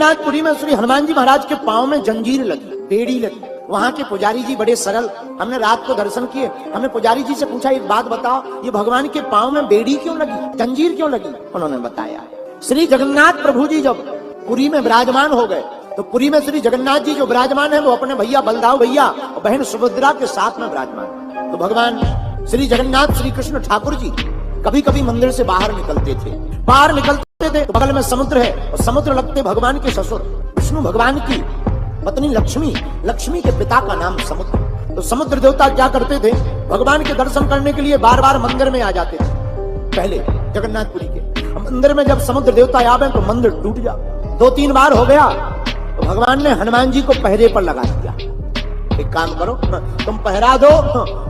जगन्नाथपुरी में श्री हनुमान जी महाराज के पांव में जंजीर लगी, बेड़ी लगी। वहां के पुजारी जी बड़े सरल, हमने रात को दर्शन किए, हमने पुजारी जी से पूछा एक बात बताओ, ये भगवान के पांव में बेड़ी क्यों लगी, जंजीर क्यों लगी? उन्होंने बताया श्री जगन्नाथ प्रभु जी जब पुरी में विराजमान हो गए तो पुरी में श्री जगन्नाथ जी जो विराजमान है वो अपने भैया बलदाव भैया और बहन सुभद्रा के साथ में विराजमान। तो भगवान श्री जगन्नाथ श्री कृष्ण ठाकुर जी कभी कभी मंदिर से बाहर निकलते थे। बाहर निकलते थे तो बगल में समुद्र है और समुद्र लगते भगवान के ससुर विष्णु भगवान की पत्नी लक्ष्मी, लक्ष्मी के पिता का नाम समुद्र। तो समुद्र देवता क्या करते थे, भगवान के दर्शन करने के लिए बार बार मंदिर में आ जाते थे। पहले जगन्नाथपुरी के मंदिर में जब समुद्र देवता आवे तो मंदिर टूट जा। 2-3 बार हो गया तो भगवान ने हनुमान जी को पहरे पर लगा दिया। एक काम करो, तुम पहरा दो,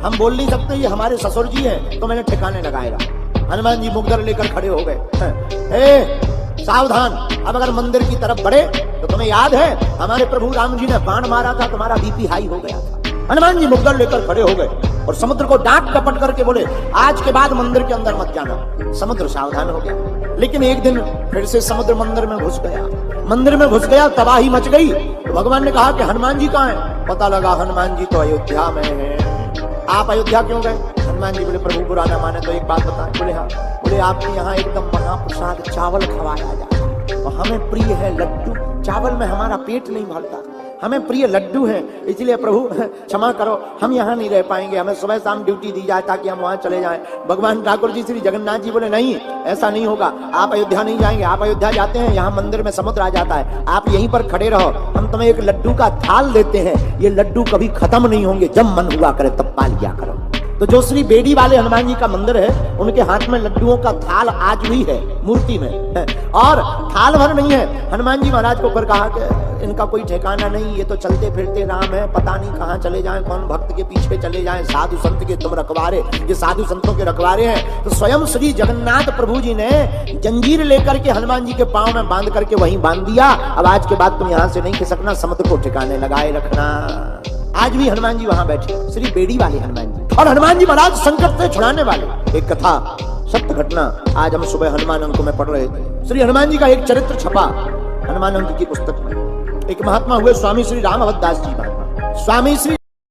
हम बोल नहीं सकते ये हमारे ससुर जी हैं, तो मैंने ठिकाने लगाएगा। हनुमान जी मुगदर लेकर खड़े हो गए। सावधान, अब अगर मंदिर की तरफ बढ़े तो तुम्हें याद है हमारे प्रभु राम जी ने बाण मारा था, तुम्हारा बीपी हाई हो गया था। हनुमान जी मुगदर लेकर खड़े हो गए और समुद्र को डांट डपट करके बोले आज के बाद मंदिर के अंदर मत जाना। समुद्र सावधान हो गया, लेकिन एक दिन फिर से समुद्र मंदिर में घुस गया। मंदिर में घुस गया, तबाही मच गई। तो भगवान ने कहा कि हनुमान जी कहाँ हैं? पता लगा हनुमान जी तो अयोध्या में हैं। आप अयोध्या क्यों गए? हनुमान जी बोले प्रभु बुरा ना माने तो एक बात बताएं। बोले हाँ। बोले आपके यहाँ एकदम महाप्रसाद चावल खवाया जाता है और हमें प्रिय है लड्डू। चावल में हमारा पेट नहीं भरता, हमें प्रिय लड्डू है, इसलिए प्रभु क्षमा करो हम यहाँ नहीं रह पाएंगे, हमें सुबह शाम ड्यूटी दी जाए ताकि हम वहाँ चले जाएं। भगवान ठाकुर जी श्री जगन्नाथ जी बोले नहीं, ऐसा नहीं होगा, आप अयोध्या नहीं जाएंगे। आप अयोध्या जाते हैं यहाँ मंदिर में समुद्र आ जाता है, आप यहीं पर खड़े रहो, हम तुम्हें एक लड्डू का थाल देते हैं, ये लड्डू कभी खत्म नहीं होंगे, जब मन हुआ करे तब पा लिया करो। तो जो श्री बेड़ी वाले हनुमान जी का मंदिर है उनके हाथ में लड्डुओं का थाल आज भी है मूर्ति में, और थाल भर नहीं है। हनुमान जी महाराज को फिर कहा कि इनका कोई ठिकाना नहीं, ये तो चलते फिरते राम है, पता नहीं कहाँ चले जाएं, कौन भक्त के पीछे चले जाएं, साधु संत के तुम रखवारे, ये साधु संतों के रखवारे हैं। तो स्वयं श्री जगन्नाथ प्रभु जी ने जंजीर लेकर के हनुमान जी के पांव में बांध करके वहीं बांध दिया। अब आज के बाद तुम यहाँ से नहीं खिसकना, समुद्र को ठिकाने लगाए रखना। आज भी हनुमान जी वहां बैठे, श्री बेड़ी वाले हनुमान जी, और हनुमान जी महाराज संकट से छुड़ाने वाले। एक कथा सत्य घटना आज हम सुबह हनुमान अंक में पढ़ रहे थे। श्री हनुमान जी का एक चरित्र छपा हनुमान अंक की पुस्तक में। एक महात्मा हुए स्वामी श्री रामभद्र दास जी महात्मा। स्वामी श्री